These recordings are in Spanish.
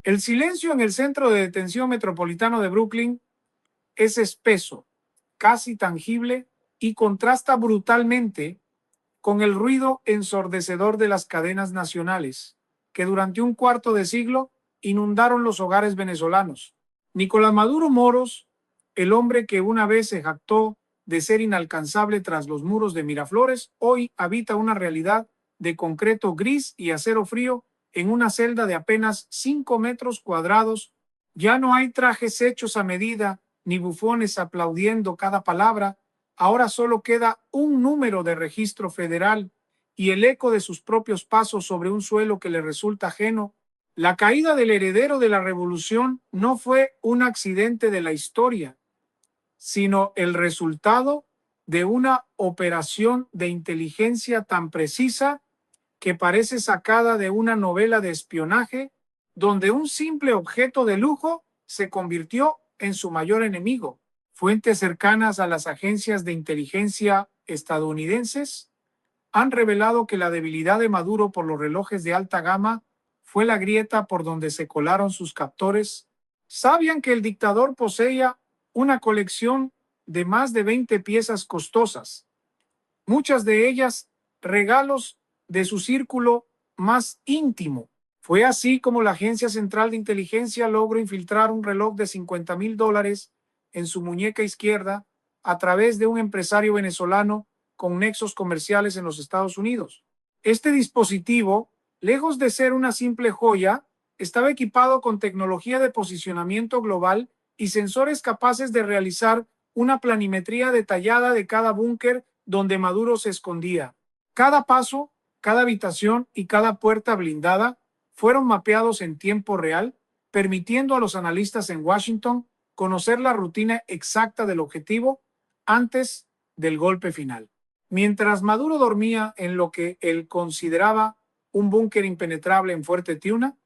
El silencio en el centro de detención metropolitano de Brooklyn es espeso, casi tangible y contrasta brutalmente con el ruido ensordecedor de las cadenas nacionales, que durante un cuarto de siglo inundaron los hogares venezolanos. Nicolás Maduro Moros, el hombre que una vez se jactó de ser inalcanzable tras los muros de Miraflores, hoy habita una realidad de concreto gris y acero frío en una celda de apenas 5 metros cuadrados. Ya no hay trajes hechos a medida ni bufones aplaudiendo cada palabra. Ahora solo queda un número de registro federal y el eco de sus propios pasos sobre un suelo que le resulta ajeno. La caída del heredero de la revolución no fue un accidente de la historia, sino el resultado de una operación de inteligencia tan precisa que parece sacada de una novela de espionaje, donde un simple objeto de lujo se convirtió en su mayor enemigo. Fuentes cercanas a las agencias de inteligencia estadounidenses han revelado que la debilidad de Maduro por los relojes de alta gama fue la grieta por donde se colaron sus captores. ¿Sabían que el dictador poseía una colección de más de 20 piezas costosas, muchas de ellas regalos de su círculo más íntimo? Fue así como la Agencia Central de Inteligencia logró infiltrar un reloj de $50,000 en su muñeca izquierda a través de un empresario venezolano con nexos comerciales en los Estados Unidos. Este dispositivo, lejos de ser una simple joya, estaba equipado con tecnología de posicionamiento global y sensores capaces de realizar una planimetría detallada de cada búnker donde Maduro se escondía. Cada paso, cada habitación y cada puerta blindada fueron mapeados en tiempo real, permitiendo a los analistas en Washington conocer la rutina exacta del objetivo antes del golpe final. Mientras Maduro dormía en lo que él consideraba un búnker impenetrable en Fuerte Tiuna,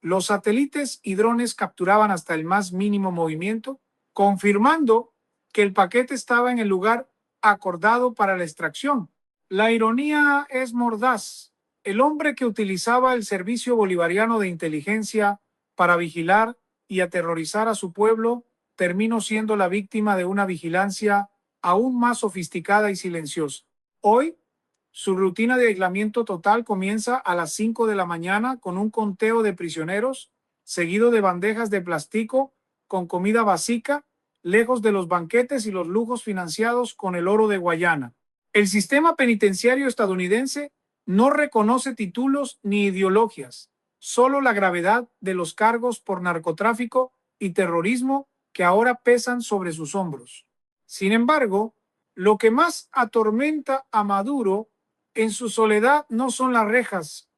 los satélites y drones capturaban hasta el más mínimo movimiento, confirmando que el paquete estaba en el lugar acordado para la extracción. La ironía es mordaz. El hombre que utilizaba el Servicio Bolivariano de Inteligencia para vigilar y aterrorizar a su pueblo terminó siendo la víctima de una vigilancia aún más sofisticada y silenciosa. Hoy, su rutina de aislamiento total comienza a las 5 de la mañana con un conteo de prisioneros, seguido de bandejas de plástico con comida básica, lejos de los banquetes y los lujos financiados con el oro de Guayana. El sistema penitenciario estadounidense no reconoce títulos ni ideologías, solo la gravedad de los cargos por narcotráfico y terrorismo que ahora pesan sobre sus hombros. Sin embargo, lo que más atormenta a Maduro en su soledad no son las rejas,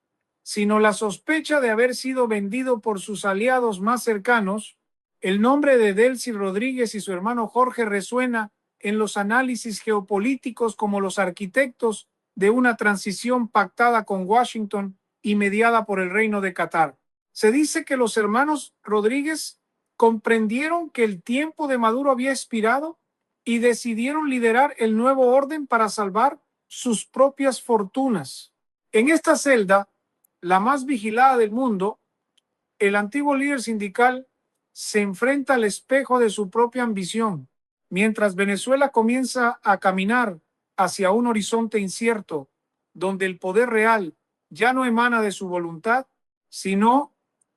sino la sospecha de haber sido vendido por sus aliados más cercanos. El nombre de Delcy Rodríguez y su hermano Jorge resuena en los análisis geopolíticos como los arquitectos de una transición pactada con Washington y mediada por el Reino de Qatar. Se dice que los hermanos Rodríguez comprendieron que el tiempo de Maduro había expirado y decidieron liderar el nuevo orden para salvar sus propias fortunas. En esta celda, la más vigilada del mundo, el antiguo líder sindical se enfrenta al espejo de su propia ambición. Mientras Venezuela comienza a caminar hacia un horizonte incierto, donde el poder real ya no emana de su voluntad, sino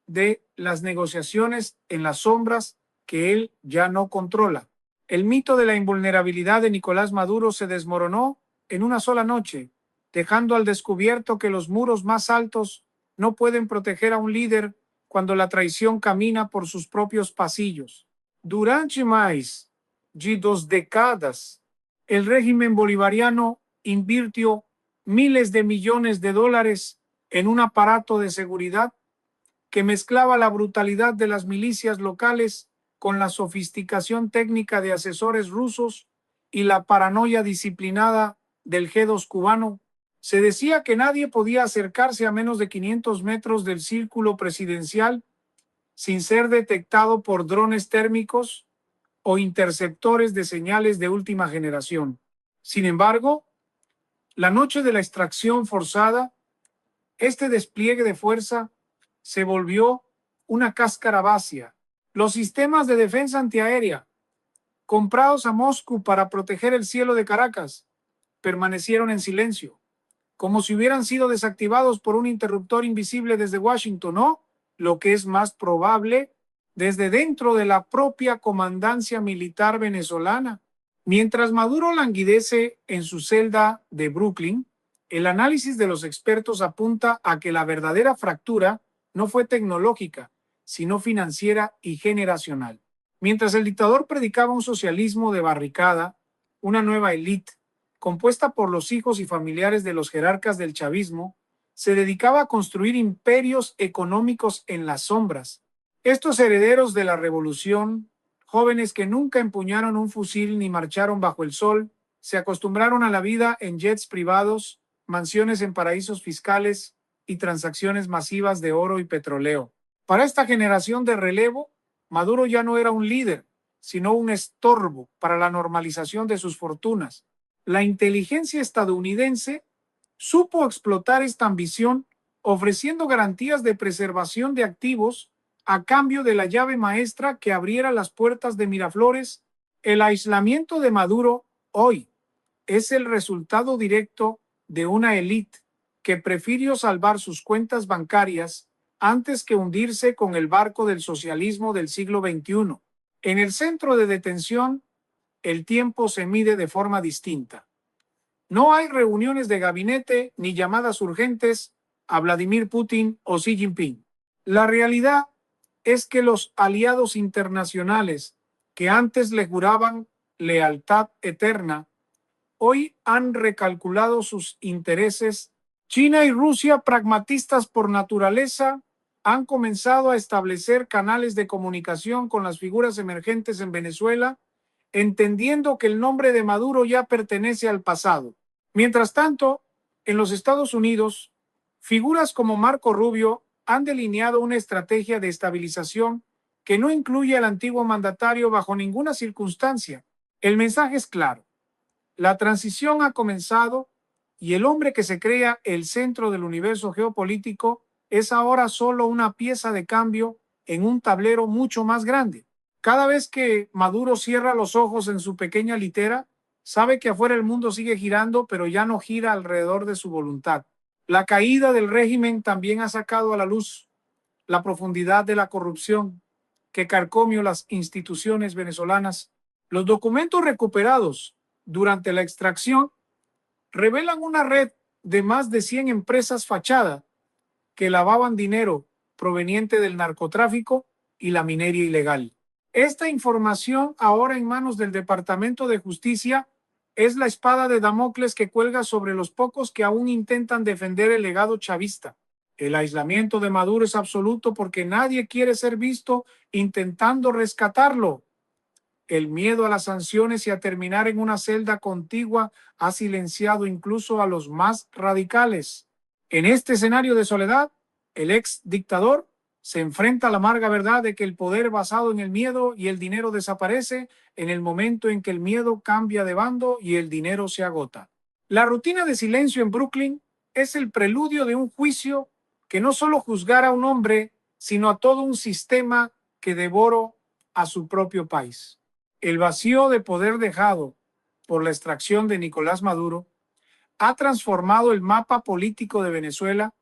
de las negociaciones en las sombras que él ya no controla. El mito de la invulnerabilidad de Nicolás Maduro se desmoronó en una sola noche, dejando al descubierto que los muros más altos no pueden proteger a un líder cuando la traición camina por sus propios pasillos. Durante más de 2 décadas, el régimen bolivariano invirtió miles de millones de dólares en un aparato de seguridad que mezclaba la brutalidad de las milicias locales con la sofisticación técnica de asesores rusos y la paranoia disciplinada del G2 cubano. Se decía que nadie podía acercarse a menos de 500 metros del círculo presidencial sin ser detectado por drones térmicos o interceptores de señales de última generación. Sin embargo, la noche de la extracción forzada, este despliegue de fuerza se volvió una cáscara vacía. Los sistemas de defensa antiaérea, comprados a Moscú para proteger el cielo de Caracas, permanecieron en silencio, como si hubieran sido desactivados por un interruptor invisible desde Washington, o, lo que es más probable, desde dentro de la propia comandancia militar venezolana. Mientras Maduro languidece en su celda de Brooklyn, el análisis de los expertos apunta a que la verdadera fractura no fue tecnológica, sino financiera y generacional. Mientras el dictador predicaba un socialismo de barricada, una nueva élite, compuesta por los hijos y familiares de los jerarcas del chavismo, se dedicaba a construir imperios económicos en las sombras. Estos herederos de la revolución, jóvenes que nunca empuñaron un fusil ni marcharon bajo el sol, se acostumbraron a la vida en jets privados, mansiones en paraísos fiscales y transacciones masivas de oro y petróleo. Para esta generación de relevo, Maduro ya no era un líder, sino un estorbo para la normalización de sus fortunas. La inteligencia estadounidense supo explotar esta ambición ofreciendo garantías de preservación de activos a cambio de la llave maestra que abriera las puertas de Miraflores. El aislamiento de Maduro hoy es el resultado directo de una élite que prefirió salvar sus cuentas bancarias antes que hundirse con el barco del socialismo del siglo XXI. En el centro de detención, el tiempo se mide de forma distinta. No hay reuniones de gabinete ni llamadas urgentes a Vladimir Putin o Xi Jinping. La realidad es que los aliados internacionales que antes le juraban lealtad eterna, hoy han recalculado sus intereses. China y Rusia, pragmatistas por naturaleza, han comenzado a establecer canales de comunicación con las figuras emergentes en Venezuela, entendiendo que el nombre de Maduro ya pertenece al pasado. Mientras tanto, en los Estados Unidos, figuras como Marco Rubio han delineado una estrategia de estabilización que no incluye al antiguo mandatario bajo ninguna circunstancia. El mensaje es claro. La transición ha comenzado y el hombre que se crea el centro del universo geopolítico es ahora solo una pieza de cambio en un tablero mucho más grande. Cada vez que Maduro cierra los ojos en su pequeña litera, sabe que afuera el mundo sigue girando, pero ya no gira alrededor de su voluntad. La caída del régimen también ha sacado a la luz la profundidad de la corrupción que carcomió las instituciones venezolanas. Los documentos recuperados durante la extracción revelan una red de más de 100 empresas fachada que lavaban dinero proveniente del narcotráfico y la minería ilegal. Esta información, ahora en manos del Departamento de Justicia, es la espada de Damocles que cuelga sobre los pocos que aún intentan defender el legado chavista. El aislamiento de Maduro es absoluto porque nadie quiere ser visto intentando rescatarlo. El miedo a las sanciones y a terminar en una celda contigua ha silenciado incluso a los más radicales. En este escenario de soledad, el ex dictador se enfrenta a la amarga verdad de que el poder basado en el miedo y el dinero desaparece en el momento en que el miedo cambia de bando y el dinero se agota. La rutina de silencio en Brooklyn es el preludio de un juicio que no solo juzgará a un hombre, sino a todo un sistema que devoró a su propio país. El vacío de poder dejado por la extracción de Nicolás Maduro ha transformado el mapa político de Venezuela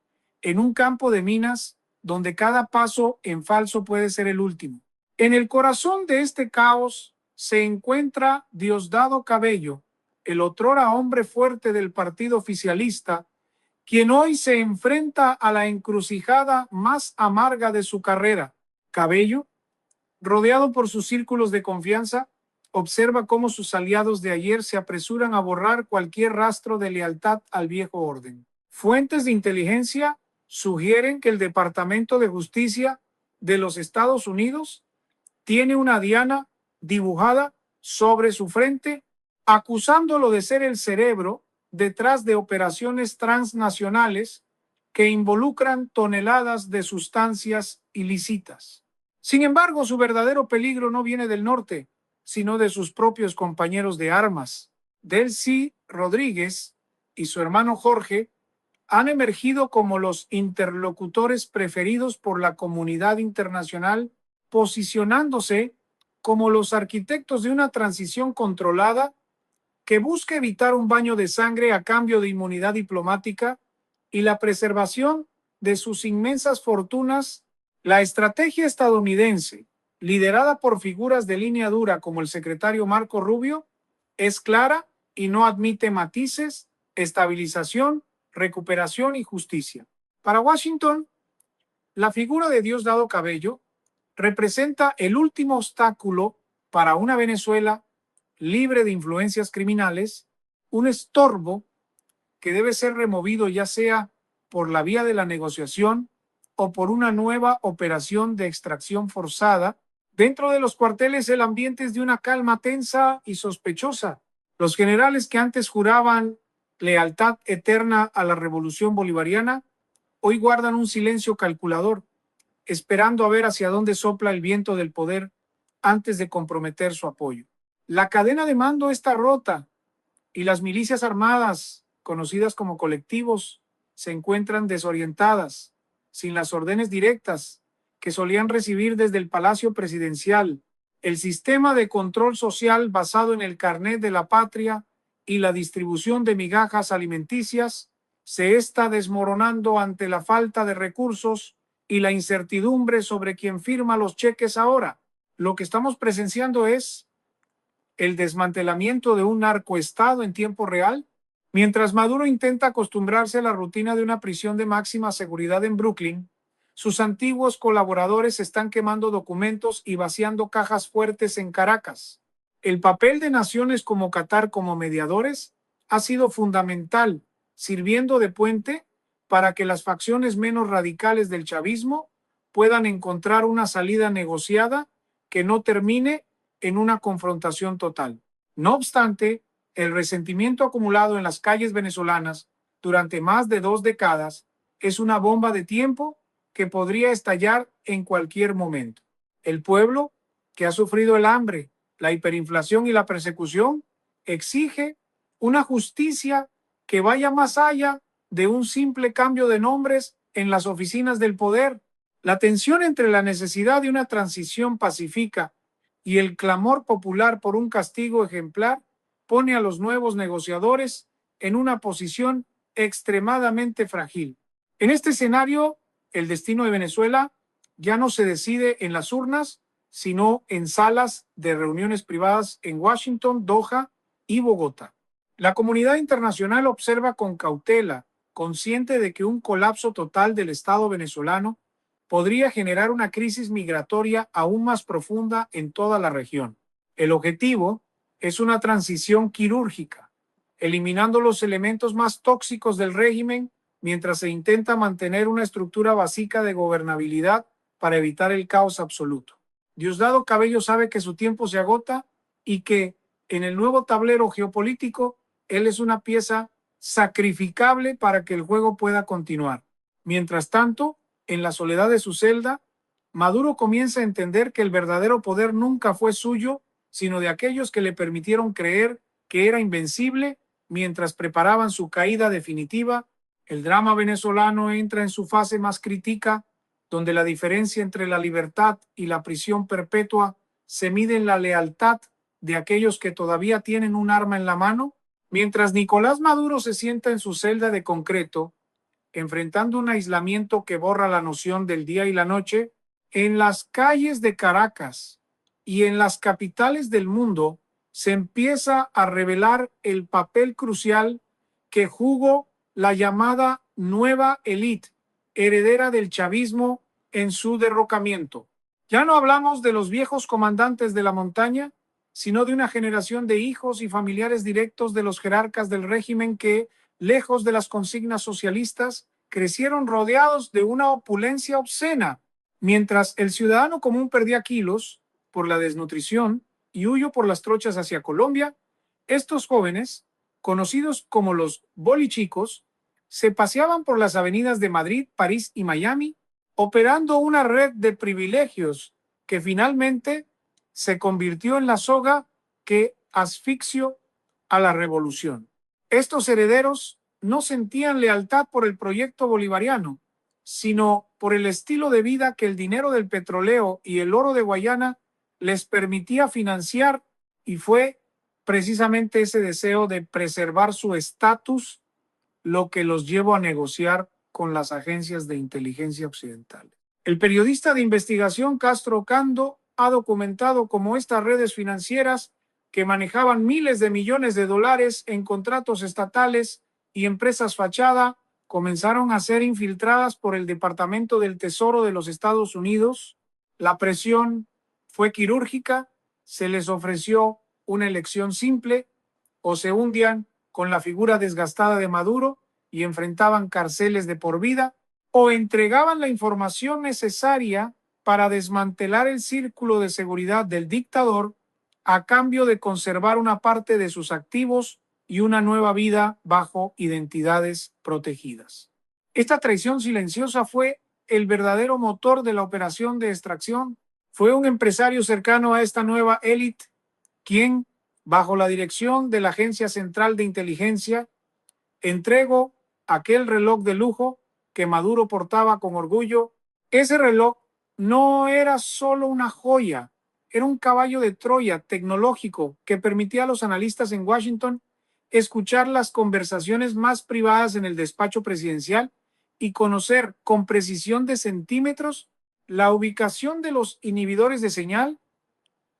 en un campo de minas donde cada paso en falso puede ser el último. En el corazón de este caos se encuentra Diosdado Cabello, el otrora hombre fuerte del partido oficialista, quien hoy se enfrenta a la encrucijada más amarga de su carrera. Cabello, rodeado por sus círculos de confianza, observa cómo sus aliados de ayer se apresuran a borrar cualquier rastro de lealtad al viejo orden. Fuentes de inteligencia sugieren que el Departamento de Justicia de los Estados Unidos tiene una diana dibujada sobre su frente, acusándolo de ser el cerebro detrás de operaciones transnacionales que involucran toneladas de sustancias ilícitas. Sin embargo, su verdadero peligro no viene del norte, sino de sus propios compañeros de armas. Delcy Rodríguez y su hermano Jorge han emergido como los interlocutores preferidos por la comunidad internacional, posicionándose como los arquitectos de una transición controlada que busca evitar un baño de sangre a cambio de inmunidad diplomática y la preservación de sus inmensas fortunas. La estrategia estadounidense, liderada por figuras de línea dura como el secretario Marco Rubio, es clara y no admite matices: estabilización, recuperación y justicia. Para Washington, la figura de Diosdado Cabello representa el último obstáculo para una Venezuela libre de influencias criminales, un estorbo que debe ser removido ya sea por la vía de la negociación o por una nueva operación de extracción forzada. Dentro de los cuarteles el ambiente es de una calma tensa y sospechosa. Los generales que antes juraban lealtad eterna a la revolución bolivariana hoy guardan un silencio calculador, esperando a ver hacia dónde sopla el viento del poder antes de comprometer su apoyo. La cadena de mando está rota y las milicias armadas, conocidas como colectivos, se encuentran desorientadas, sin las órdenes directas que solían recibir desde el Palacio Presidencial. El sistema de control social basado en el carnet de la patria y la distribución de migajas alimenticias se está desmoronando ante la falta de recursos y la incertidumbre sobre quién firma los cheques ahora. Lo que estamos presenciando es el desmantelamiento de un narcoestado en tiempo real, mientras Maduro intenta acostumbrarse a la rutina de una prisión de máxima seguridad en Brooklyn. Sus antiguos colaboradores están quemando documentos y vaciando cajas fuertes en Caracas. El papel de naciones como Qatar como mediadores ha sido fundamental, sirviendo de puente para que las facciones menos radicales del chavismo puedan encontrar una salida negociada que no termine en una confrontación total. No obstante, el resentimiento acumulado en las calles venezolanas durante más de 2 décadas es una bomba de tiempo que podría estallar en cualquier momento. El pueblo, que ha sufrido el hambre, la hiperinflación y la persecución, exige una justicia que vaya más allá de un simple cambio de nombres en las oficinas del poder. La tensión entre la necesidad de una transición pacífica y el clamor popular por un castigo ejemplar pone a los nuevos negociadores en una posición extremadamente frágil. En este escenario, el destino de Venezuela ya no se decide en las urnas, sino en salas de reuniones privadas en Washington, Doha y Bogotá. La comunidad internacional observa con cautela, consciente de que un colapso total del Estado venezolano podría generar una crisis migratoria aún más profunda en toda la región. El objetivo es una transición quirúrgica, eliminando los elementos más tóxicos del régimen mientras se intenta mantener una estructura básica de gobernabilidad para evitar el caos absoluto. Diosdado Cabello sabe que su tiempo se agota y que en el nuevo tablero geopolítico él es una pieza sacrificable para que el juego pueda continuar. Mientras tanto, en la soledad de su celda, Maduro comienza a entender que el verdadero poder nunca fue suyo, sino de aquellos que le permitieron creer que era invencible mientras preparaban su caída definitiva. El drama venezolano entra en su fase más crítica, donde la diferencia entre la libertad y la prisión perpetua se mide en la lealtad de aquellos que todavía tienen un arma en la mano. Mientras Nicolás Maduro se sienta en su celda de concreto, enfrentando un aislamiento que borra la noción del día y la noche, en las calles de Caracas y en las capitales del mundo se empieza a revelar el papel crucial que jugó la llamada nueva élite, heredera del chavismo, en su derrocamiento. Ya no hablamos de los viejos comandantes de la montaña, sino de una generación de hijos y familiares directos de los jerarcas del régimen que, lejos de las consignas socialistas, crecieron rodeados de una opulencia obscena. Mientras el ciudadano común perdía kilos por la desnutrición y huyó por las trochas hacia Colombia, estos jóvenes, conocidos como los bolichicos, se paseaban por las avenidas de Madrid, París y Miami, operando una red de privilegios que finalmente se convirtió en la soga que asfixió a la revolución. Estos herederos no sentían lealtad por el proyecto bolivariano, sino por el estilo de vida que el dinero del petróleo y el oro de Guayana les permitía financiar, y fue precisamente ese deseo de preservar su estatus lo que los llevó a negociar con las agencias de inteligencia occidentales. El periodista de investigación Castro Ocando ha documentado cómo estas redes financieras, que manejaban miles de millones de dólares en contratos estatales y empresas fachada, comenzaron a ser infiltradas por el Departamento del Tesoro de los Estados Unidos. La presión fue quirúrgica, se les ofreció una elección simple: o se hundían con la figura desgastada de Maduro y enfrentaban cárceles de por vida, o entregaban la información necesaria para desmantelar el círculo de seguridad del dictador a cambio de conservar una parte de sus activos y una nueva vida bajo identidades protegidas. Esta traición silenciosa fue el verdadero motor de la operación de extracción. Fue un empresario cercano a esta nueva élite quien, bajo la dirección de la Agencia Central de Inteligencia, entregó aquel reloj de lujo que Maduro portaba con orgullo. Ese reloj no era solo una joya, era un caballo de Troya tecnológico que permitía a los analistas en Washington escuchar las conversaciones más privadas en el despacho presidencial y conocer con precisión de centímetros la ubicación de los inhibidores de señal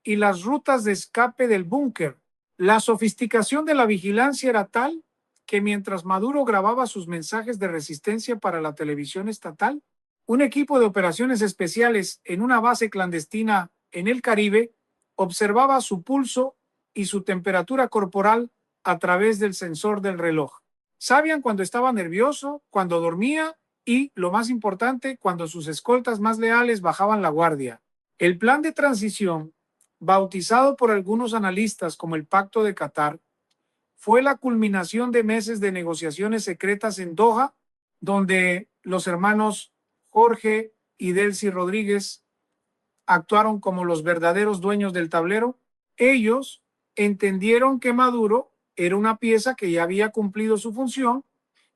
y las rutas de escape del búnker. La sofisticación de la vigilancia era tal que mientras Maduro grababa sus mensajes de resistencia para la televisión estatal, un equipo de operaciones especiales en una base clandestina en el Caribe observaba su pulso y su temperatura corporal a través del sensor del reloj. Sabían cuando estaba nervioso, cuando dormía y, lo más importante, cuando sus escoltas más leales bajaban la guardia. El plan de transición, bautizado por algunos analistas como el Pacto de Qatar, fue la culminación de meses de negociaciones secretas en Doha, donde los hermanos Jorge y Delcy Rodríguez actuaron como los verdaderos dueños del tablero. Ellos entendieron que Maduro era una pieza que ya había cumplido su función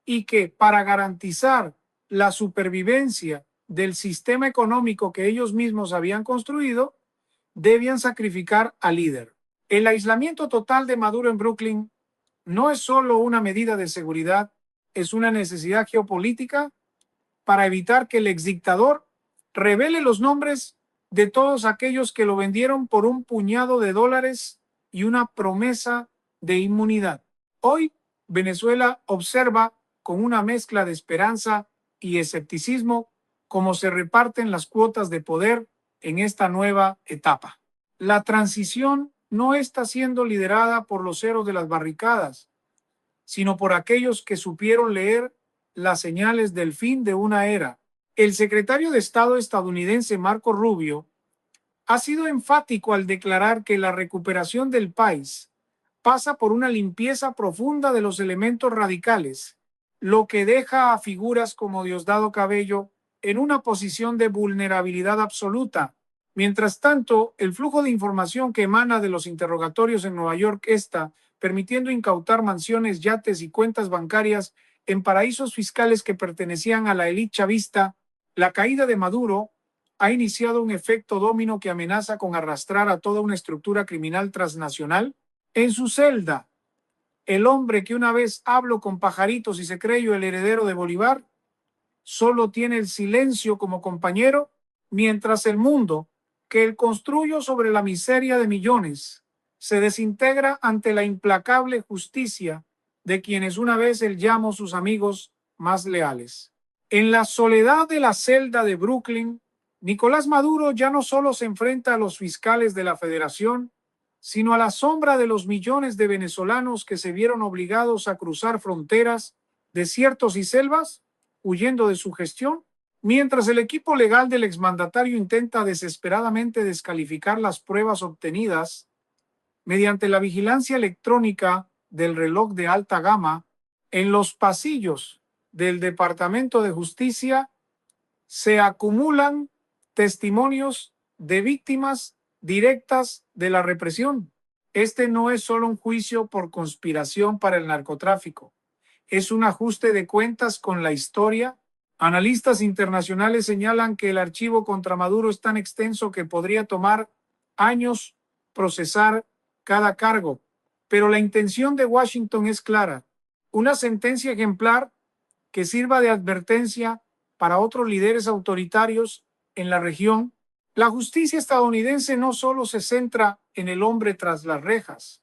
y que, para garantizar la supervivencia del sistema económico que ellos mismos habían construido, debían sacrificar al líder. El aislamiento total de Maduro en Brooklyn no es solo una medida de seguridad, es una necesidad geopolítica para evitar que el exdictador revele los nombres de todos aquellos que lo vendieron por un puñado de dólares y una promesa de inmunidad. Hoy, Venezuela observa con una mezcla de esperanza y escepticismo cómo se reparten las cuotas de poder en esta nueva etapa. La transición no está siendo liderada por los héroes de las barricadas, sino por aquellos que supieron leer las señales del fin de una era. El secretario de Estado estadounidense Marco Rubio ha sido enfático al declarar que la recuperación del país pasa por una limpieza profunda de los elementos radicales, lo que deja a figuras como Diosdado Cabello en una posición de vulnerabilidad absoluta. Mientras tanto, el flujo de información que emana de los interrogatorios en Nueva York está permitiendo incautar mansiones, yates y cuentas bancarias en paraísos fiscales que pertenecían a la élite chavista. La caída de Maduro ha iniciado un efecto dominó que amenaza con arrastrar a toda una estructura criminal transnacional. En su celda, el hombre que una vez habló con pajaritos y se creyó el heredero de Bolívar, solo tiene el silencio como compañero, mientras el mundo que él construyó sobre la miseria de millones se desintegra ante la implacable justicia de quienes una vez él llamó sus amigos más leales. En la soledad de la celda de Brooklyn, Nicolás Maduro ya no solo se enfrenta a los fiscales de la Federación, sino a la sombra de los millones de venezolanos que se vieron obligados a cruzar fronteras, desiertos y selvas, huyendo de su gestión, mientras el equipo legal del exmandatario intenta desesperadamente descalificar las pruebas obtenidas mediante la vigilancia electrónica del reloj de alta gama. En los pasillos del Departamento de Justicia se acumulan testimonios de víctimas directas de la represión. Este no es solo un juicio por conspiración para el narcotráfico, es un ajuste de cuentas con la historia. Analistas internacionales señalan que el archivo contra Maduro es tan extenso que podría tomar años procesar cada cargo, pero la intención de Washington es clara: una sentencia ejemplar que sirva de advertencia para otros líderes autoritarios en la región. La justicia estadounidense no solo se centra en el hombre tras las rejas,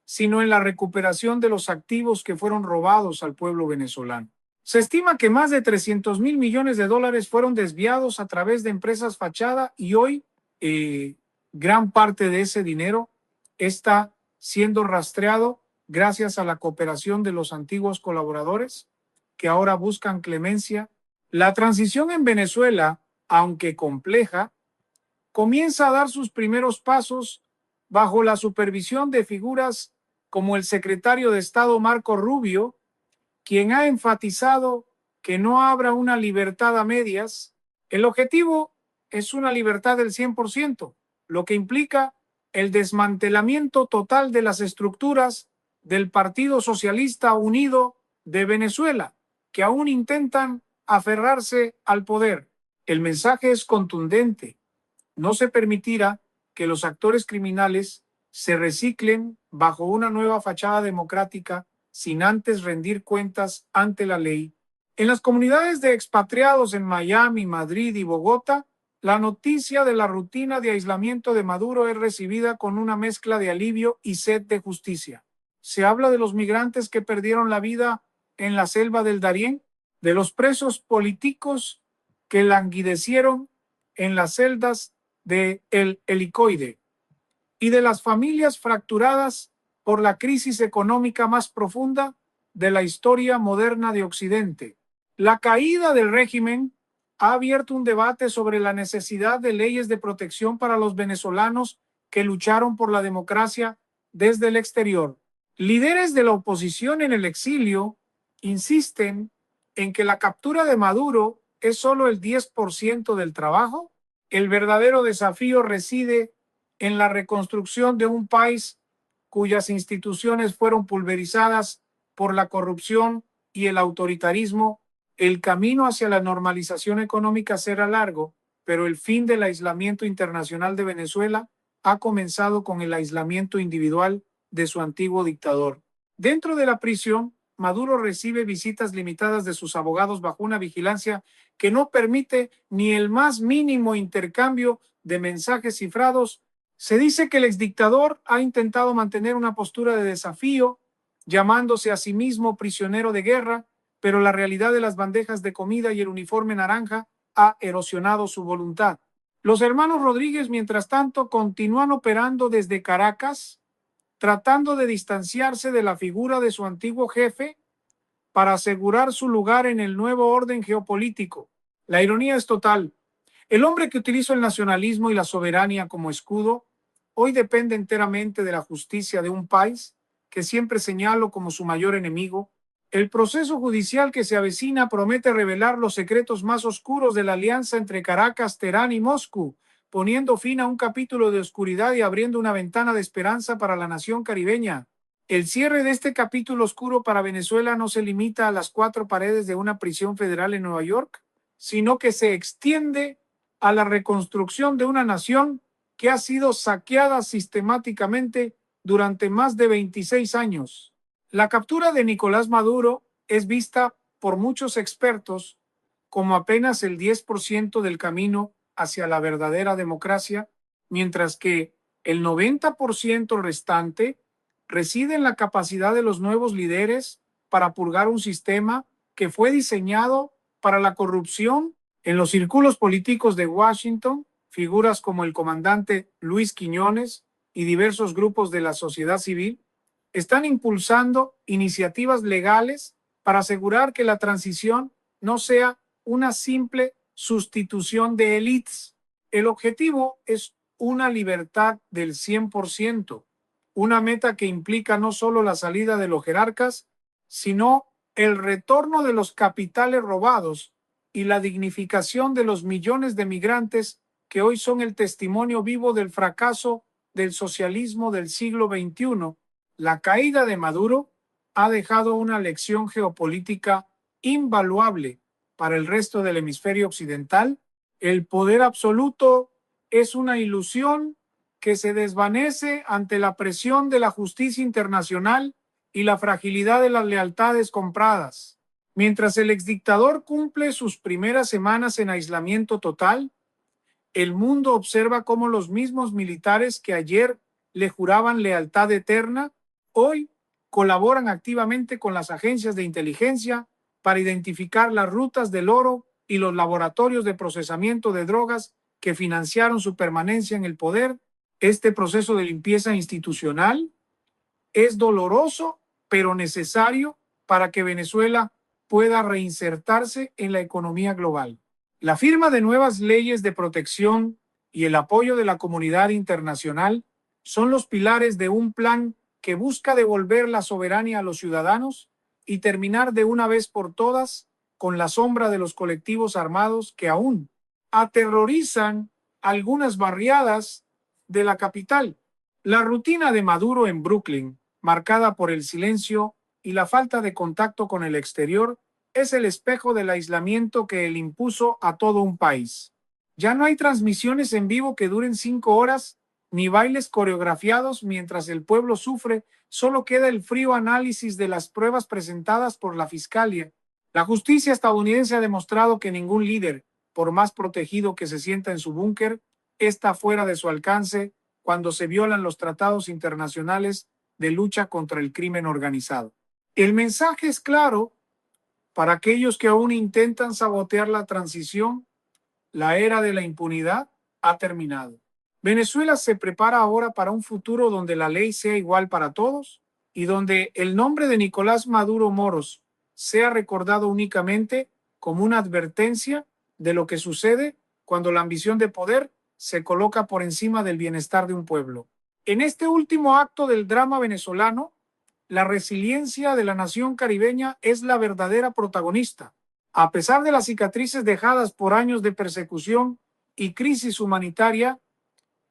sino en la recuperación de los activos que fueron robados al pueblo venezolano. Se estima que más de 300 mil millones de dólares fueron desviados a través de empresas fachada y hoy gran parte de ese dinero está siendo rastreado gracias a la cooperación de los antiguos colaboradores que ahora buscan clemencia. La transición en Venezuela, aunque compleja, comienza a dar sus primeros pasos bajo la supervisión de figuras como el secretario de Estado Marco Rubio, quien ha enfatizado que no habrá una libertad a medias. El objetivo es una libertad del 100%, lo que implica el desmantelamiento total de las estructuras del Partido Socialista Unido de Venezuela, que aún intentan aferrarse al poder. El mensaje es contundente: no se permitirá que los actores criminales se reciclen bajo una nueva fachada democrática sin antes rendir cuentas ante la ley. En las comunidades de expatriados en Miami, Madrid y Bogotá, la noticia de la rutina de aislamiento de Maduro es recibida con una mezcla de alivio y sed de justicia. Se habla de los migrantes que perdieron la vida en la selva del Darién, de los presos políticos que languidecieron en las celdas de El Helicoide y de las familias fracturadas por la crisis económica más profunda de la historia moderna de Occidente. La caída del régimen ha abierto un debate sobre la necesidad de leyes de protección para los venezolanos que lucharon por la democracia desde el exterior. Líderes de la oposición en el exilio insisten en que la captura de Maduro es solo el 10% del trabajo. El verdadero desafío reside en la reconstrucción de un país cuyas instituciones fueron pulverizadas por la corrupción y el autoritarismo. El camino hacia la normalización económica será largo, pero el fin del aislamiento internacional de Venezuela ha comenzado con el aislamiento individual de su antiguo dictador. Dentro de la prisión, Maduro recibe visitas limitadas de sus abogados bajo una vigilancia que no permite ni el más mínimo intercambio de mensajes cifrados. Se dice que el exdictador ha intentado mantener una postura de desafío, llamándose a sí mismo prisionero de guerra, pero la realidad de las bandejas de comida y el uniforme naranja ha erosionado su voluntad. Los hermanos Rodríguez, mientras tanto, continúan operando desde Caracas, tratando de distanciarse de la figura de su antiguo jefe para asegurar su lugar en el nuevo orden geopolítico. La ironía es total. El hombre que utilizó el nacionalismo y la soberanía como escudo hoy depende enteramente de la justicia de un país que siempre señaló como su mayor enemigo. El proceso judicial que se avecina promete revelar los secretos más oscuros de la alianza entre Caracas, Teherán y Moscú, poniendo fin a un capítulo de oscuridad y abriendo una ventana de esperanza para la nación caribeña. El cierre de este capítulo oscuro para Venezuela no se limita a las 4 paredes de una prisión federal en Nueva York, sino que se extiende a la reconstrucción de una nación que ha sido saqueada sistemáticamente durante más de 26 años. La captura de Nicolás Maduro es vista por muchos expertos como apenas el 10% del camino hacia la verdadera democracia, mientras que el 90% restante reside en la capacidad de los nuevos líderes para purgar un sistema que fue diseñado para la corrupción. En los círculos políticos de Washington, figuras como el comandante Luis Quiñones y diversos grupos de la sociedad civil están impulsando iniciativas legales para asegurar que la transición no sea una simple sustitución de élites. El objetivo es una libertad del 100%, una meta que implica no solo la salida de los jerarcas, sino el retorno de los capitales robados y la dignificación de los millones de migrantes que hoy son el testimonio vivo del fracaso del socialismo del siglo XXI. La caída de Maduro ha dejado una lección geopolítica invaluable para el resto del hemisferio occidental. El poder absoluto es una ilusión que se desvanece ante la presión de la justicia internacional y la fragilidad de las lealtades compradas. Mientras el exdictador cumple sus primeras semanas en aislamiento total, el mundo observa cómo los mismos militares que ayer le juraban lealtad eterna, hoy colaboran activamente con las agencias de inteligencia para identificar las rutas del oro y los laboratorios de procesamiento de drogas que financiaron su permanencia en el poder. Este proceso de limpieza institucional es doloroso, pero necesario para que Venezuela pueda reinsertarse en la economía global. La firma de nuevas leyes de protección y el apoyo de la comunidad internacional son los pilares de un plan que busca devolver la soberanía a los ciudadanos y terminar de una vez por todas con la sombra de los colectivos armados que aún aterrorizan algunas barriadas de la capital. La rutina de Maduro en Brooklyn, marcada por el silencio y la falta de contacto con el exterior, es el espejo del aislamiento que él impuso a todo un país. Ya no hay transmisiones en vivo que duren 5 horas, ni bailes coreografiados mientras el pueblo sufre, solo queda el frío análisis de las pruebas presentadas por la fiscalía. La justicia estadounidense ha demostrado que ningún líder, por más protegido que se sienta en su búnker, está fuera de su alcance cuando se violan los tratados internacionales de lucha contra el crimen organizado. El mensaje es claro para aquellos que aún intentan sabotear la transición. La era de la impunidad ha terminado. Venezuela se prepara ahora para un futuro donde la ley sea igual para todos y donde el nombre de Nicolás Maduro Moros sea recordado únicamente como una advertencia de lo que sucede cuando la ambición de poder se coloca por encima del bienestar de un pueblo. En este último acto del drama venezolano, la resiliencia de la nación caribeña es la verdadera protagonista. A pesar de las cicatrices dejadas por años de persecución y crisis humanitaria,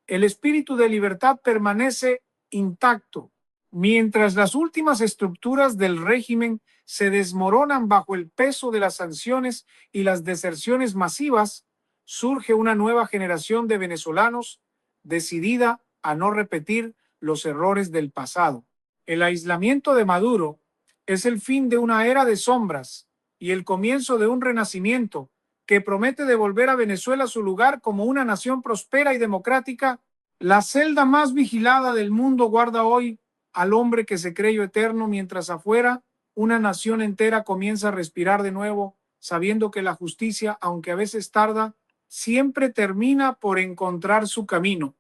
el espíritu de libertad permanece intacto. Mientras las últimas estructuras del régimen se desmoronan bajo el peso de las sanciones y las deserciones masivas, surge una nueva generación de venezolanos decidida a no repetir los errores del pasado. El aislamiento de Maduro es el fin de una era de sombras y el comienzo de un renacimiento que promete devolver a Venezuela su lugar como una nación próspera y democrática. La celda más vigilada del mundo guarda hoy al hombre que se creyó eterno, mientras afuera una nación entera comienza a respirar de nuevo, sabiendo que la justicia, aunque a veces tarda, siempre termina por encontrar su camino.